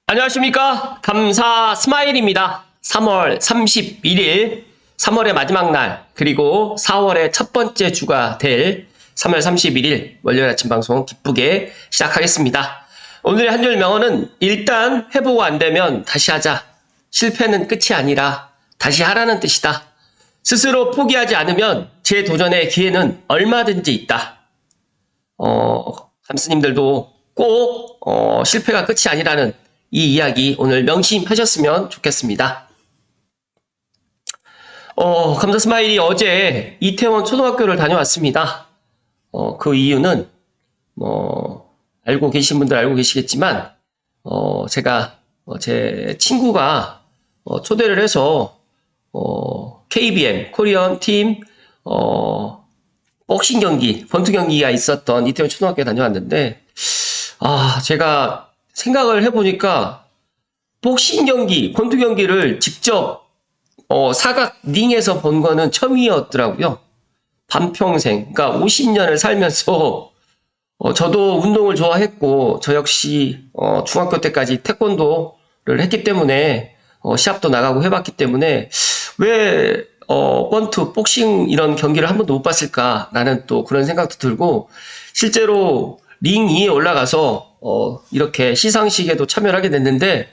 안녕하십니까. 감사 스마일입니다. 3월 31일, 3월의 마지막 날, 그리고 4월의 첫 번째 주가 될 3월 31일 월요일 아침 방송 기쁘게 시작하겠습니다. 오늘의 한 줄 명언은 일단 해보고 안 되면 다시 하자. 실패는 끝이 아니라 다시 하라는 뜻이다. 스스로 포기하지 않으면 재도전의 기회는 얼마든지 있다. 감스님들도 꼭 실패가 끝이 아니라는 이 이야기 오늘 명심하셨으면 좋겠습니다. 감사 스마일이 어제 이태원 초등학교를 다녀왔습니다. 그 이유는 알고 계신 분들 알고 계시겠지만 제가 제 친구가 초대를 해서 KBM 코리안 팀 복싱 경기, 권투 경기가 있었던 이태원 초등학교에 다녀왔는데 제가 생각을 해보니까 복싱 경기, 권투 경기를 직접 사각 링에서 본 거는 처음이었더라고요. 반평생, 그러니까 50년을 살면서 저도 운동을 좋아했고 저 역시 중학교 때까지 태권도를 했기 때문에 시합도 나가고 해봤기 때문에 왜 권투, 복싱 이런 경기를 한 번도 못 봤을까라는 또 그런 생각도 들고 실제로 링 위에 올라가서 이렇게 시상식에도 참여를 하게 됐는데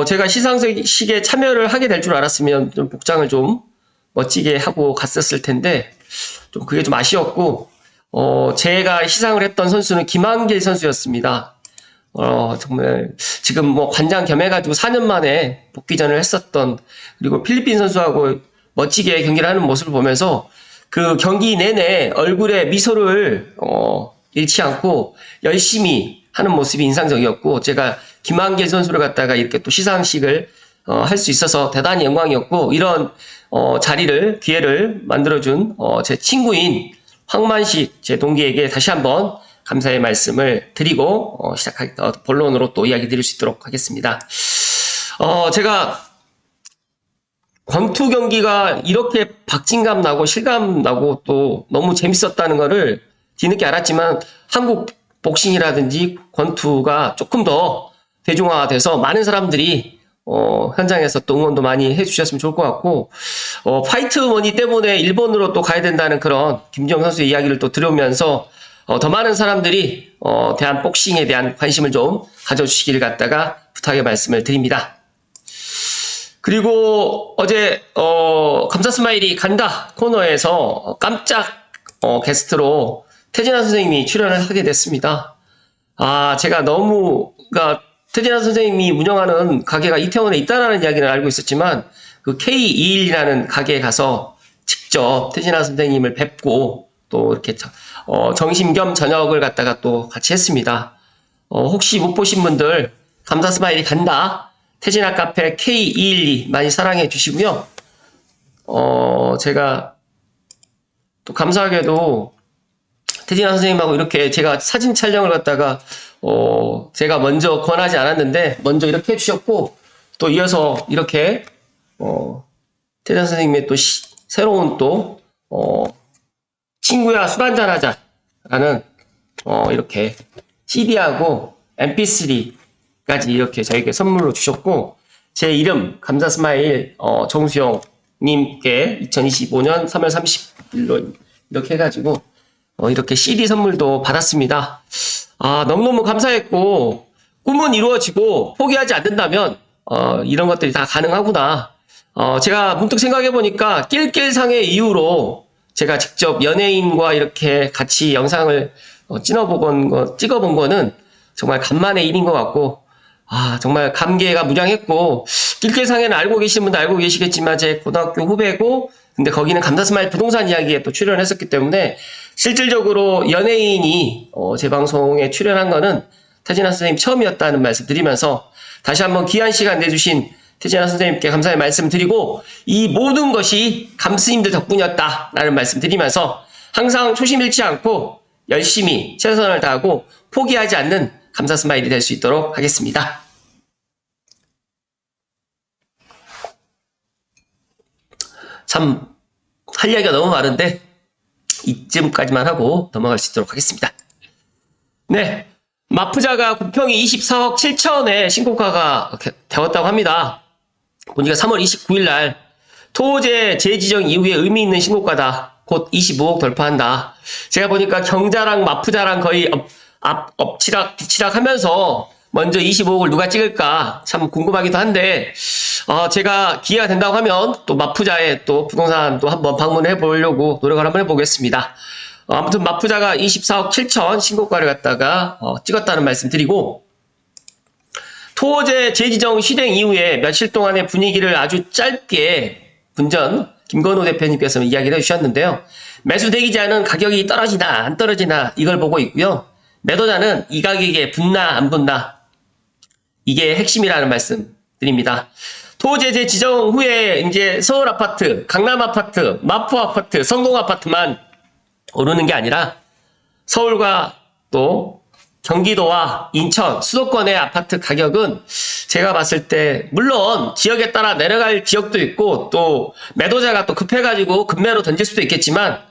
제가 시상식에 참여를 하게 될 줄 알았으면 좀 복장을 좀 멋지게 하고 갔었을 텐데 좀 그게 좀 아쉬웠고 제가 시상을 했던 선수는 김한길 선수였습니다. 정말 지금 관장 겸해가지고 4년 만에 복귀전을 했었던 그리고 필리핀 선수하고 멋지게 경기를 하는 모습을 보면서 그 경기 내내 얼굴에 미소를 잃지 않고 열심히 하는 모습이 인상적이었고 제가 김한길 선수를 갖다가 이렇게 또 시상식을 할 수 있어서 대단히 영광이었고 이런 기회를 만들어준 제 친구인 황만식 제 동기에게 다시 한번 감사의 말씀을 드리고 본론으로 또 이야기 드릴 수 있도록 하겠습니다. 제가 권투 경기가 이렇게 박진감 나고 실감 나고 또 너무 재밌었다는 거를 뒤늦게 알았지만 한국 복싱이라든지 권투가 조금 더 대중화돼서 많은 사람들이 현장에서 또 응원도 많이 해주셨으면 좋을 것 같고 파이트 머니 때문에 일본으로 또 가야 된다는 그런 김지영 선수의 이야기를 또 들으면서 더 많은 사람들이 대한 복싱에 대한 관심을 좀 가져주시기를 갖다가 부탁의 말씀을 드립니다. 그리고 어제 감사 스마일이 간다 코너에서 깜짝 게스트로 태진아 선생님이 출연을 하게 됐습니다. 제가 태진아 선생님이 운영하는 가게가 이태원에 있다라는 이야기는 알고 있었지만 그 K21이라는 가게에 가서 직접 태진아 선생님을 뵙고 또 이렇게 점심 겸 저녁을 갖다가 또 같이 했습니다. 혹시 못 보신 분들 감사 스마일이 간다 태진아 카페 K212 많이 사랑해 주시고요. 제가 또 감사하게도 태진아 선생님하고 이렇게 제가 사진 촬영을 갖다가 제가 먼저 권하지 않았는데 먼저 이렇게 해주셨고 또 이어서 이렇게 태진아 선생님의 또 새로운 또 친구야 술 한잔 하자라는 이렇게 CD하고 MP3까지 이렇게 저에게 선물로 주셨고 제 이름 감사 스마일 정수영 님께 2025년 3월 30일로 이렇게 해가지고 이렇게 CD 선물도 받았습니다. 너무너무 감사했고 꿈은 이루어지고 포기하지 않는다면 이런 것들이 다 가능하구나. 제가 문득 생각해보니까 낄낄상의 이후로 제가 직접 연예인과 이렇게 같이 영상을 찍어본 거는 정말 간만의 일인 것 같고 정말 감개가 무량했고 낄낄상에는 알고 계신 분도 알고 계시겠지만 제 고등학교 후배고 근데 거기는 감사스마일 부동산 이야기에 또 출연했었기 때문에 실질적으로 연예인이 제 방송에 출연한 거는 태진아 선생님 처음이었다는 말씀 드리면서 다시 한번 귀한 시간 내주신 태진아 선생님께 감사의 말씀 드리고 이 모든 것이 감스님들 덕분이었다라는 말씀 드리면서 항상 초심 잃지 않고 열심히 최선을 다하고 포기하지 않는 감사 스마일이 될 수 있도록 하겠습니다. 참 할 이야기가 너무 많은데 이쯤까지만 하고 넘어갈 수 있도록 하겠습니다. 네, 마푸자가 구평이 24억 7천에 신고가가 되었다고 합니다. 보니까 3월 29일 날 토호제 재지정 이후에 의미 있는 신고가다. 곧 25억 돌파한다. 제가 보니까 경자랑 마푸자랑 거의 엎치락 뒤치락 하면서 먼저 25억을 누가 찍을까 참 궁금하기도 한데 제가 기회가 된다고 하면 또 마푸자에 또 부동산도 한번 방문해 보려고 노력을 한번 해보겠습니다. 아무튼 마푸자가 24억 7천 신고가를 갖다가 찍었다는 말씀 드리고, 토호제 재지정 실행 이후에 며칠 동안의 분위기를 아주 짧게 분전 김건호 대표님께서 이야기를 해주셨는데요. 매수 대기자는 가격이 떨어지나 안 떨어지나 이걸 보고 있고요. 매도자는 이 가격에 붙나 안 붙나, 이게 핵심이라는 말씀 드립니다. 토호제 재지정 후에 이제 서울 아파트, 강남 아파트, 마포 아파트, 성동 아파트만 오르는 게 아니라 서울과 또 경기도와 인천, 수도권의 아파트 가격은 제가 봤을 때 물론 지역에 따라 내려갈 지역도 있고 또 매도자가 또 급해가지고 급매로 던질 수도 있겠지만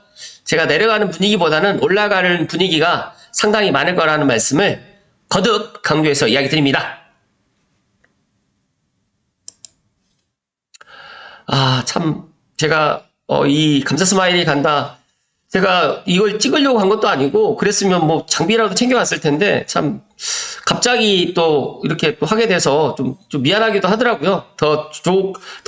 제가 내려가는 분위기보다는 올라가는 분위기가 상당히 많을 거라는 말씀을 거듭 강조해서 이야기 드립니다. 참 제가 이 감사 스마일이 간다, 제가 이걸 찍으려고 한 것도 아니고 그랬으면 뭐 장비라도 챙겨왔을 텐데 참 갑자기 또 이렇게 또 하게 돼서 좀 미안하기도 하더라고요. 더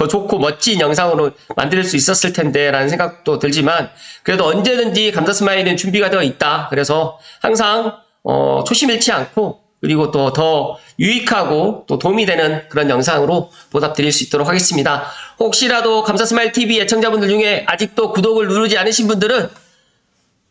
좋고 멋진 영상으로 만들 수 있었을 텐데 라는 생각도 들지만 그래도 언제든지 감사 스마일은 준비가 되어 있다. 그래서 항상 초심 잃지 않고 그리고 또 더 유익하고 또 도움이 되는 그런 영상으로 보답드릴 수 있도록 하겠습니다. 혹시라도 감사 스마일 TV 애청자분들 중에 아직도 구독을 누르지 않으신 분들은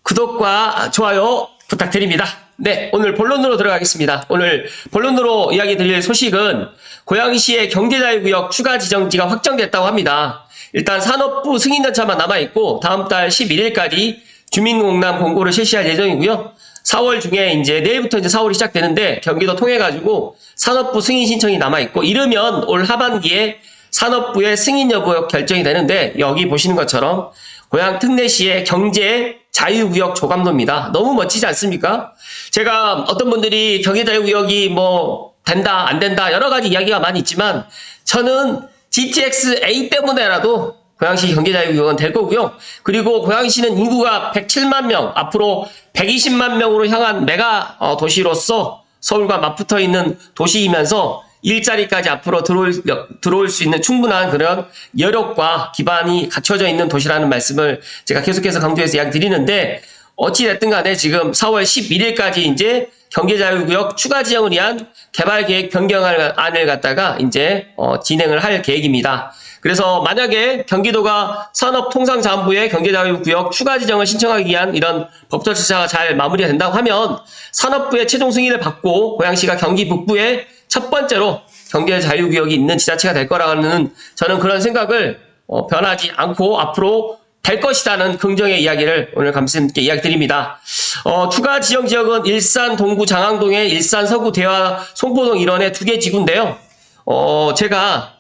구독과 좋아요 부탁드립니다. 네, 오늘 본론으로 들어가겠습니다. 오늘 본론으로 이야기 드릴 소식은 고양시의 경제자유구역 추가 지정지가 확정됐다고 합니다. 일단 산업부 승인전차만 남아있고 다음 달 11일까지 주민공람 공고를 실시할 예정이고요. 4월 중에 이제 내일부터 이제 4월이 시작되는데 경기도 통해가지고 산업부 승인 신청이 남아있고 이르면 올 하반기에 산업부의 승인 여부 결정이 되는데 여기 보시는 것처럼 고양 특례시의 경제 자유구역 조감도입니다. 너무 멋지지 않습니까? 제가 어떤 분들이 경제자유구역이 뭐 된다 안 된다 여러 가지 이야기가 많이 있지만 저는 GTX-A 때문에라도 고양시 경제자유구역은 될 거고요. 그리고 고양시는 인구가 107만 명, 앞으로 120만 명으로 향한 메가 도시로서 서울과 맞붙어 있는 도시이면서 일자리까지 앞으로 들어올 수 있는 충분한 그런 여력과 기반이 갖춰져 있는 도시라는 말씀을 제가 계속해서 강조해서 이야기 드리는데, 어찌됐든 간에 지금 4월 11일까지 이제 경제자유구역 추가 지정을 위한 개발계획 변경안을 갖다가 이제 진행을 할 계획입니다. 그래서 만약에 경기도가 산업통상자원부에 경제자유구역 추가 지정을 신청하기 위한 이런 법적 절차가 잘 마무리가 된다고 하면 산업부의 최종 승인을 받고 고양시가 경기 북부에 첫 번째로 경제자유구역이 있는 지자체가 될 거라는 저는 그런 생각을 변하지 않고 앞으로 될 것이라는 긍정의 이야기를 오늘 감사님께 이야기 드립니다. 추가 지정 지역은 일산 동구 장항동의 일산 서구 대화 송포동 일원의 2개 지구인데요. 제가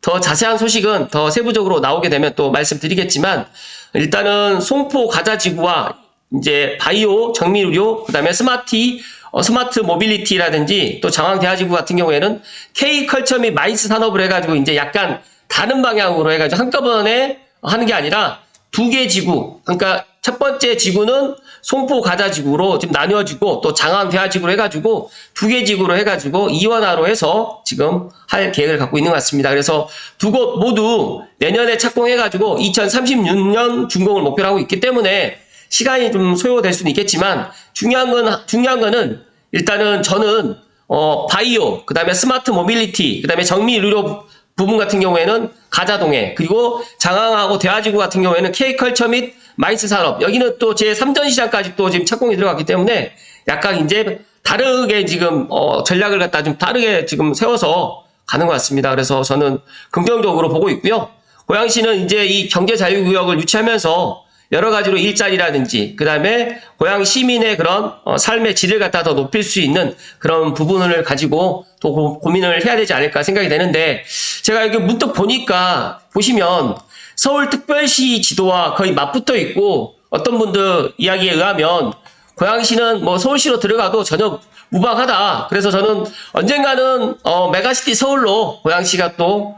더 자세한 소식은 더 세부적으로 나오게 되면 또 말씀드리겠지만 일단은 송포 가자지구와 이제 바이오, 정밀의료, 그다음에 스마트 모빌리티라든지 또 장항대하지구 같은 경우에는 K컬처 및 마이스 산업을 해가지고 이제 약간 다른 방향으로 해가지고 한꺼번에 하는 게 아니라 2개 지구, 그러니까 첫 번째 지구는 송포 가자지구로 지금 나뉘어지고 또 장항대하지구로 해가지고 2개 지구로 해가지고 이원화로 해서 지금 할 계획을 갖고 있는 것 같습니다. 그래서 두 곳 모두 내년에 착공해가지고 2036년 준공을 목표로 하고 있기 때문에 시간이 좀 소요될 수는 있겠지만 중요한 거는 일단은 저는 바이오, 그 다음에 스마트 모빌리티, 그 다음에 정밀의료 부분 같은 경우에는 가자동에, 그리고 장항하고 대하지구 같은 경우에는 K컬처 및 마이스 산업, 여기는 또 제3전 시장까지 또 지금 착공이 들어갔기 때문에 약간 이제 다르게 지금 전략을 갖다 좀 다르게 지금 세워서 가는 것 같습니다. 그래서 저는 긍정적으로 보고 있고요. 고양시는 이제 이 경제자유구역을 유치하면서 여러 가지로 일자리라든지 그 다음에 고양 시민의 그런 삶의 질을 갖다 더 높일 수 있는 그런 부분을 가지고 또 고민을 해야 되지 않을까 생각이 되는데, 제가 이렇게 문득 보니까 보시면 서울특별시 지도와 거의 맞붙어 있고 어떤 분들 이야기에 의하면 고양시는 뭐 서울시로 들어가도 전혀 무방하다. 그래서 저는 언젠가는 메가시티 서울로 고양시가 또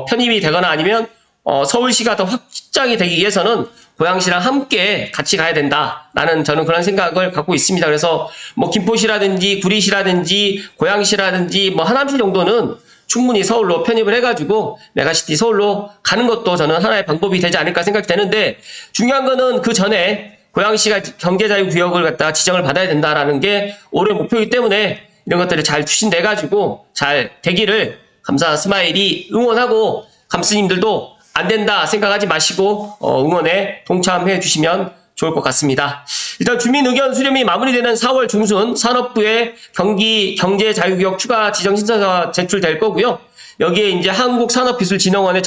편입이 되거나 아니면 서울시가 더 확장이 되기 위해서는 고양시랑 함께 같이 가야 된다라는 저는 그런 생각을 갖고 있습니다. 그래서 뭐 김포시라든지 구리시라든지 고양시라든지 뭐 하남시 정도는 충분히 서울로 편입을 해가지고 메가시티 서울로 가는 것도 저는 하나의 방법이 되지 않을까 생각이 되는데, 중요한 거는 그 전에 고양시가 경제자유구역을 갖다가 지정을 받아야 된다라는 게 올해 목표이기 때문에 이런 것들이 잘 추진돼가지고 잘 되기를 감사 스마일이 응원하고, 감스님들도 안 된다 생각하지 마시고 응원에 동참해 주시면 좋을 것 같습니다. 일단 주민 의견 수렴이 마무리되는 4월 중순 산업부에 경기 경제자유구역 추가 지정 신청서가 제출될 거고요. 여기에 이제 한국산업기술진흥원의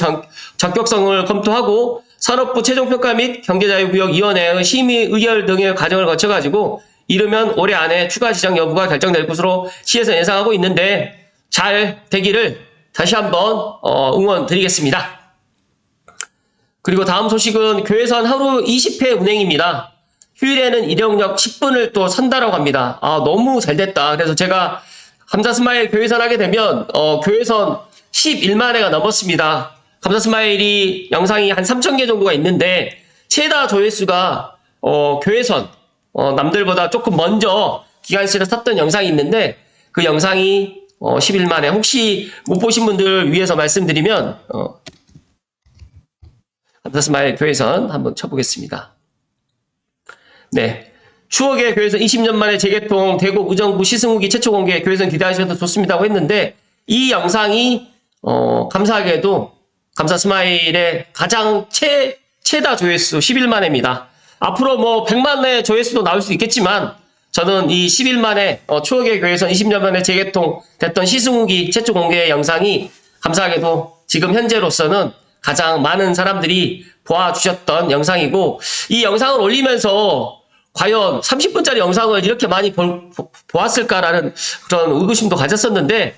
적격성을 검토하고 산업부 최종평가 및 경제자유구역위원회의 심의 의결 등의 과정을 거쳐가지고 이르면 올해 안에 추가 지정 여부가 결정될 것으로 시에서 예상하고 있는데, 잘 되기를 다시 한번 응원 드리겠습니다. 그리고 다음 소식은 교회선 하루 20회 운행입니다. 휴일에는 이용력 10분을 또 선다라고 합니다. 너무 잘 됐다. 그래서 제가 감사스마일 교회선 하게 되면 교회선 11만 회가 넘었습니다. 감사스마일이 영상이 한 3,000개 정도가 있는데 최다 조회수가 교회선 남들보다 조금 먼저 기관실을 탔던 영상이 있는데 그 영상이 11만 회. 혹시 못 보신 분들 위해서 말씀드리면 감사스마일 교회선 한번 쳐보겠습니다. 네. 추억의 교회선 20년 만에 재개통, 대구 의정부 시승후기 최초 공개, 교회선 기대하셔도 좋습니다고 했는데, 이 영상이 감사하게도 감사스마일의 가장 최다 조회수 11만 회입니다. 앞으로 뭐 100만 회 조회수도 나올 수 있겠지만 저는 이 11만 회 추억의 교회선 20년 만에 재개통 됐던 시승후기 최초 공개 영상이 감사하게도 지금 현재로서는 가장 많은 사람들이 보아주셨던 영상이고, 이 영상을 올리면서 과연 30분짜리 영상을 이렇게 많이 보았을까라는 그런 의구심도 가졌었는데,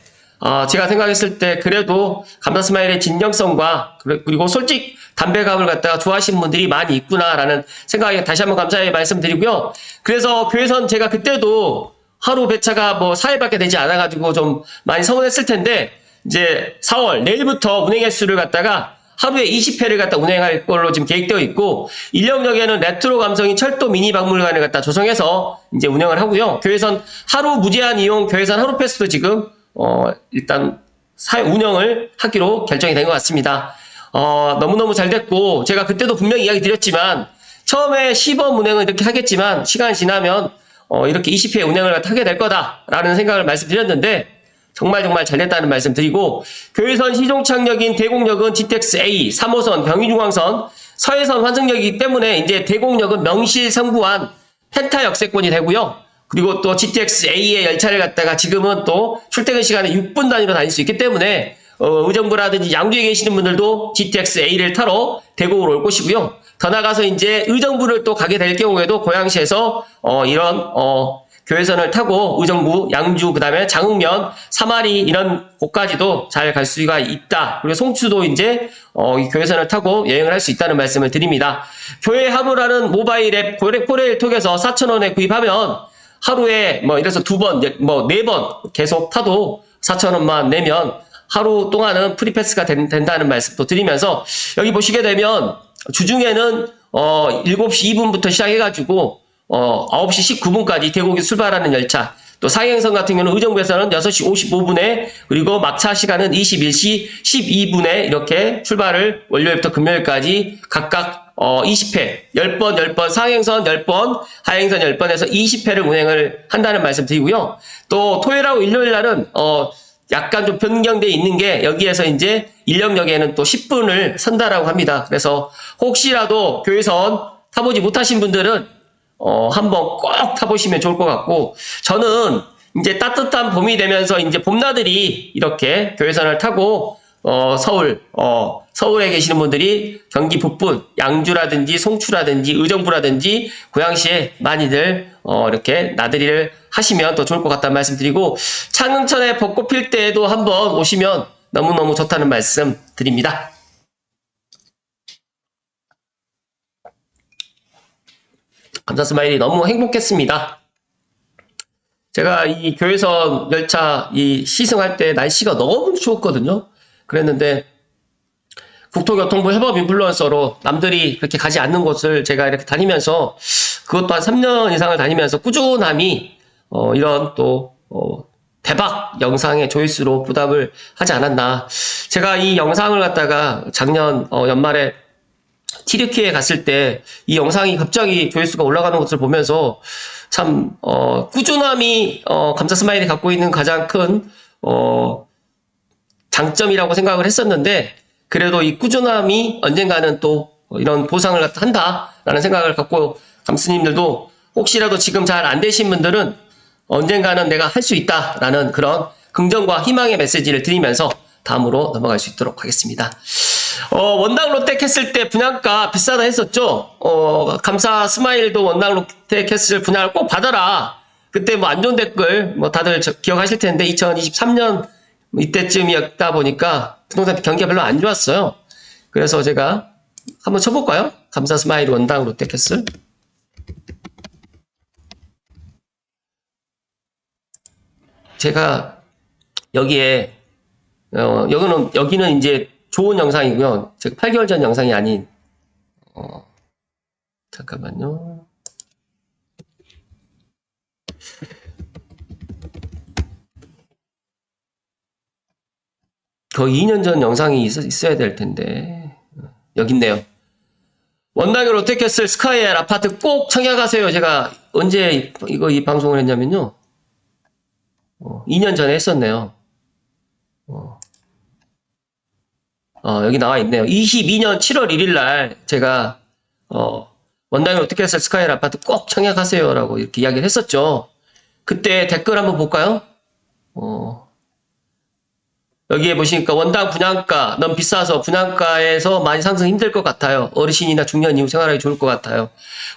제가 생각했을 때 그래도 감사스마일의 진정성과 그리고 솔직 담백함을 갖다가 좋아하시는 분들이 많이 있구나라는 생각에 다시 한번 감사의 말씀드리고요. 그래서 교회선 제가 그때도 하루 배차가 뭐 4일밖에 되지 않아가지고 좀 많이 서운했을 텐데, 이제 4월 내일부터 운행 횟수를 갖다가 하루에 20회를 갖다 운행할 걸로 지금 계획되어 있고, 인력역에는 레트로 감성인 철도 미니 박물관을 갖다 조성해서 이제 운영을 하고요. 교회선 하루 무제한 이용 교회선 하루 패스도 지금 일단 운영을 하기로 결정이 된 것 같습니다. 너무너무 잘 됐고, 제가 그때도 분명히 이야기 드렸지만 처음에 시범 운행은 이렇게 하겠지만 시간이 지나면 이렇게 20회 운행을 하게 될 거다라는 생각을 말씀드렸는데 정말 잘 됐다는 말씀 드리고, 교회선 시종착역인 대곡역은 GTX-A, 3호선 경의중앙선, 서해선 환승역이기 때문에 이제 대곡역은 명실상부한 펜타 역세권이 되고요. 그리고 또 GTX-A의 열차를 갖다가 지금은 또 출퇴근 시간에 6분 단위로 다닐 수 있기 때문에 의정부라든지 양주에 계시는 분들도 GTX-A를 타러 대곡으로 올 것이고요. 더 나가서 이제 의정부를 또 가게 될 경우에도 고양시에서 이런 교회선을 타고 의정부, 양주, 그 다음에 장흥면, 사마리 이런 곳까지도 잘 갈 수가 있다. 그리고 송추도 이제 이 교회선을 타고 여행을 할 수 있다는 말씀을 드립니다. 교회 하루라는 모바일 앱 코레일톡에서 4,000원에 구입하면 하루에 뭐 이래서 2번, 뭐 4번 계속 타도 4,000원만 내면 하루 동안은 프리패스가 된다는 말씀도 드리면서, 여기 보시게 되면 주중에는 7시 2분부터 시작해가지고 9시 19분까지 대곡이 출발하는 열차, 또 상행선 같은 경우는 의정부에서는 6시 55분에 그리고 막차 시간은 21시 12분에 이렇게 출발을 월요일부터 금요일까지 각각 20회, 10번, 상행선 10번, 하행선 10번에서 20회를 운행을 한다는 말씀 드리고요. 또 토요일하고 일요일 날은 약간 좀 변경되어 있는 게, 여기에서 이제 인력역에는 또 10분을 선다라고 합니다. 그래서 혹시라도 교회선 타보지 못하신 분들은 한번 꼭 타보시면 좋을 것 같고, 저는 이제 따뜻한 봄이 되면서 이제 봄나들이 이렇게 교회선을 타고 서울에 계시는 분들이 경기 북부, 양주라든지 송추라든지 의정부라든지 고양시에 많이들 이렇게 나들이를 하시면 더 좋을 것 같다는 말씀 드리고, 창릉천에 벚꽃 필 때에도 한번 오시면 너무너무 좋다는 말씀 드립니다. 감사 스마일이 너무 행복했습니다. 제가 이 교회선 열차 이 시승할 때 날씨가 너무 추웠거든요. 그랬는데 국토교통부 협업 인플루언서로 남들이 그렇게 가지 않는 곳을 제가 이렇게 다니면서 그것도 한 3년 이상을 다니면서 꾸준함이 이런 또 대박 영상의 조회수로 보답을 하지 않았나. 제가 이 영상을 갖다가 작년 연말에 튀르키예에 갔을 때 이 영상이 갑자기 조회수가 올라가는 것을 보면서 참 꾸준함이 감사 스마일이 갖고 있는 가장 큰 장점이라고 생각을 했었는데, 그래도 이 꾸준함이 언젠가는 또 이런 보상을 한다라는 생각을 갖고, 감스님들도 혹시라도 지금 잘 안 되신 분들은 언젠가는 내가 할 수 있다라는 그런 긍정과 희망의 메시지를 드리면서 다음으로 넘어갈 수 있도록 하겠습니다. 원당 롯데캐슬 때 분양가 비싸다 했었죠. 감사 스마일도 원당 롯데캐슬 분양을 꼭 받아라. 그때 뭐 안 좋은 댓글 뭐 다들 기억하실 텐데 2023년 이때쯤이었다 보니까 부동산 경기가 별로 안 좋았어요. 그래서 제가 한번 쳐볼까요? 감사 스마일 원당 롯데캐슬. 제가 여기에 여기는 이제 좋은 영상이고요. 제가 8개월 전 영상이 아닌 잠깐만요. 거의 2년 전 영상이 있어야 될 텐데 여기 있네요. 원당의 롯데캐슬 스카이엘 아파트 꼭 청약하세요. 제가 언제 이 방송을 했냐면요. 2년 전에 했었네요. 여기 나와 있네요. 22년 7월 1일 날 제가 원당의 롯데캐슬 스카이엘 아파트 꼭 청약하세요라고 이렇게 이야기를 했었죠. 그때 댓글 한번 볼까요? 여기에 보시니까 원당 분양가 너무 비싸서 분양가에서 많이 상승 힘들 것 같아요. 어르신이나 중년 이후 생활하기 좋을 것 같아요.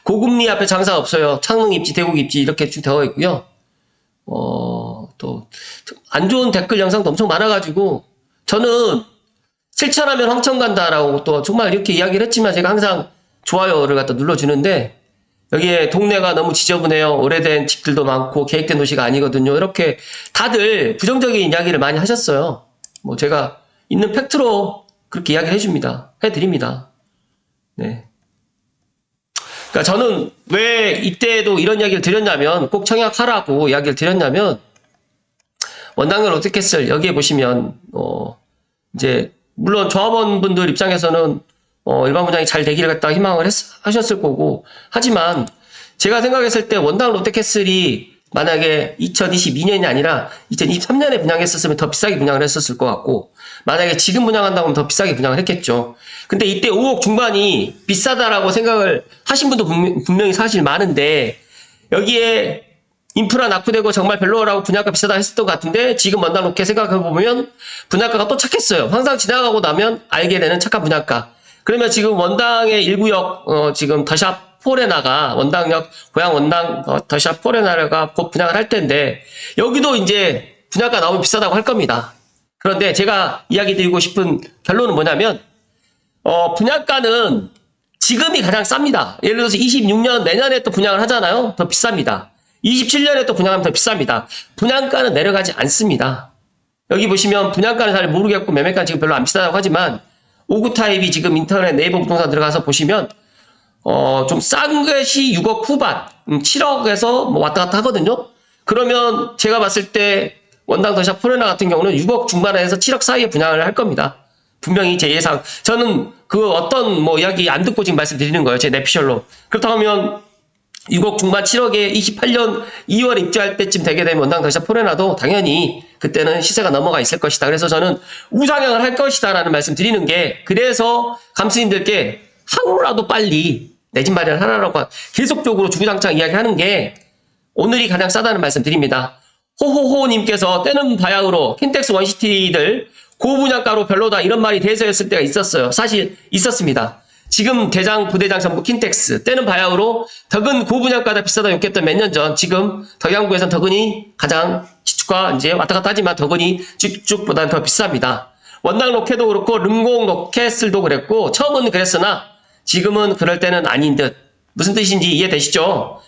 고금리 앞에 장사 없어요. 창릉 입지, 대곡 입지 이렇게 쭉 되어 있고요. 또 안 좋은 댓글 영상도 엄청 많아가지고 저는 실천하면 황천 간다라고 또 정말 이렇게 이야기를 했지만 제가 항상 좋아요를 갖다 눌러주는데 여기에 동네가 너무 지저분해요. 오래된 집들도 많고 계획된 도시가 아니거든요. 이렇게 다들 부정적인 이야기를 많이 하셨어요. 뭐 제가 있는 팩트로 그렇게 이야기를 해드립니다. 네. 그러니까 저는 왜 이때도 이런 이야기를 드렸냐면 꼭 청약하라고 이야기를 드렸냐면 원당의 롯데캐슬 여기에 보시면 이제 물론 조합원분들 입장에서는 일반 분양이 잘 되기를 갖다 희망을 하셨을 거고, 하지만 제가 생각했을 때 원당 롯데캐슬이 만약에 2022년이 아니라 2023년에 분양했었으면 더 비싸게 분양을 했었을 것 같고, 만약에 지금 분양한다고 하면 더 비싸게 분양을 했겠죠. 근데 이때 5억 중반이 비싸다라고 생각을 하신 분도 분명히 사실 많은데, 여기에 인프라 낙후되고 정말 별로라고 분양가 비싸다 했었던 것 같은데 지금 원당 롯데 생각해보면 분양가가 또 착했어요. 항상 지나가고 나면 알게 되는 착한 분양가. 그러면 지금 원당의 1구역 지금 더샵 포레나가 원당역 고양 원당 더샵 포레나가 곧 분양을 할 텐데 여기도 이제 분양가 나오면 비싸다고 할 겁니다. 그런데 제가 이야기 드리고 싶은 결론은 뭐냐면 분양가는 지금이 가장 쌉니다. 예를 들어서 26년 내년에 또 분양을 하잖아요. 더 비쌉니다. 27년에 또 분양하면 더 비쌉니다. 분양가는 내려가지 않습니다. 여기 보시면 분양가는 잘 모르겠고 매매가는 지금 별로 안 비싸다고 하지만 5구 타입이 지금 인터넷 네이버 부동산 들어가서 보시면 좀 싼 것이 6억 후반 7억에서 뭐 왔다 갔다 하거든요. 그러면 제가 봤을 때 원당 더샵 포레나 같은 경우는 6억 중반에서 7억 사이에 분양을 할 겁니다. 분명히 제 예상. 저는 그 어떤 뭐 이야기 안 듣고 지금 말씀드리는 거예요. 제 내피셜로. 그렇다면 6억 중반 7억에 28년 2월에 입주할 때쯤 되게 되면 원당 더샵 포레나도 당연히 그때는 시세가 넘어가 있을 것이다. 그래서 저는 우상향을 할 것이다 라는 말씀 드리는 게, 그래서 감스님들께 하루라도 빨리 내 집 마련하라고 계속적으로 주구장창 이야기하는 게 오늘이 가장 싸다는 말씀 드립니다. 호호호님께서 때는 바야흐로 킨텍스 원시티들 고분양가로 별로다 이런 말이 대세였을 때가 있었어요. 사실 있었습니다. 지금 대장, 부대장 전부 킨텍스, 때는 바야흐로 덕은 고분양가다 비싸다 욕했던 몇 년 전, 지금 덕양구에선 덕은이 가장 지축과 이제 왔다 갔다 하지만 덕은이 지축보다는 더 비쌉니다. 원당 로켓도 그렇고 름공 로켓슬도 그랬고 처음은 그랬으나 지금은 그럴 때는 아닌 듯. 무슨 뜻인지 이해되시죠?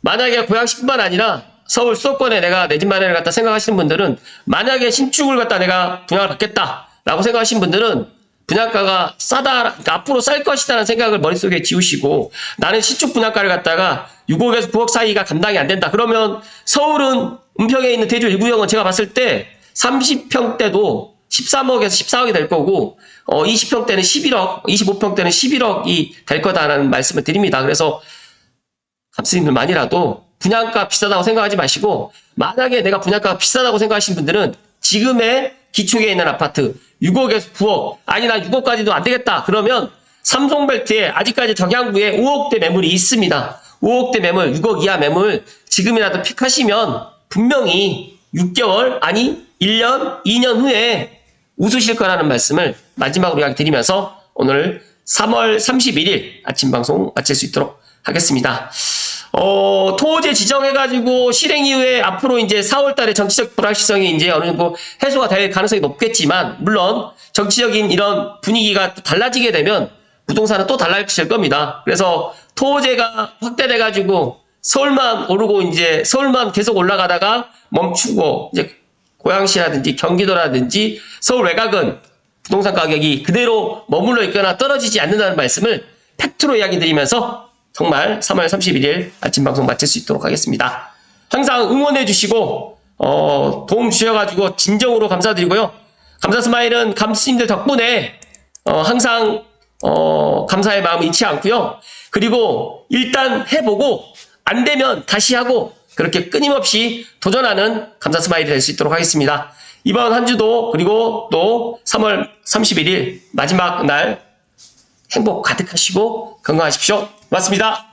만약에 고양시뿐만 아니라 서울 수도권에 내가 내 집 마련을 갖다 생각하시는 분들은, 만약에 신축을 갖다 내가 분양을 받겠다라고 생각하시는 분들은 분양가가 싸다, 그러니까 앞으로 쌀 것이다라는 생각을 머릿속에 지우시고, 나는 신축 분양가를 갖다가 6억에서 9억 사이가 감당이 안 된다. 그러면 서울은 은평에 있는 대주 1구역은 제가 봤을 때 30평대도 13억에서 14억이 될 거고, 20평대는 11억, 25평대는 11억이 될 거다라는 말씀을 드립니다. 그래서 감스님들만이라도 분양가 비싸다고 생각하지 마시고, 만약에 내가 분양가가 비싸다고 생각하시는 분들은 지금의 기초에 있는 아파트 6억에서 9억, 아니 나 6억까지도 안 되겠다 그러면 삼성벨트에 아직까지 적양구에 5억대 매물이 있습니다. 5억대 매물, 6억 이하 매물 지금이라도 픽하시면 분명히 6개월, 아니 1년, 2년 후에 웃으실 거라는 말씀을 마지막으로 이야기 드리면서 오늘 3월 31일 아침 방송 마칠 수 있도록 하겠습니다. 토호제 지정해가지고 실행 이후에 앞으로 이제 4월 달에 정치적 불확실성이 이제 어느 정도 해소가 될 가능성이 높겠지만, 물론 정치적인 이런 분위기가 또 달라지게 되면 부동산은 또 달라질 겁니다. 그래서 토호제가 확대돼가지고 서울만 오르고 이제 서울만 계속 올라가다가 멈추고, 이제 고양시라든지 경기도라든지 서울 외곽은 부동산 가격이 그대로 머물러 있거나 떨어지지 않는다는 말씀을 팩트로 이야기 드리면서 정말 3월 31일 아침 방송 마칠 수 있도록 하겠습니다. 항상 응원해 주시고 도움 주셔가지고 진정으로 감사드리고요. 감사 스마일은 감스님들 덕분에 항상 감사의 마음 잃지 않고요. 그리고 일단 해보고 안 되면 다시 하고 그렇게 끊임없이 도전하는 감사 스마일이 될 수 있도록 하겠습니다. 이번 한 주도, 그리고 또 3월 31일 마지막 날 행복 가득하시고 건강하십시오. 고맙습니다.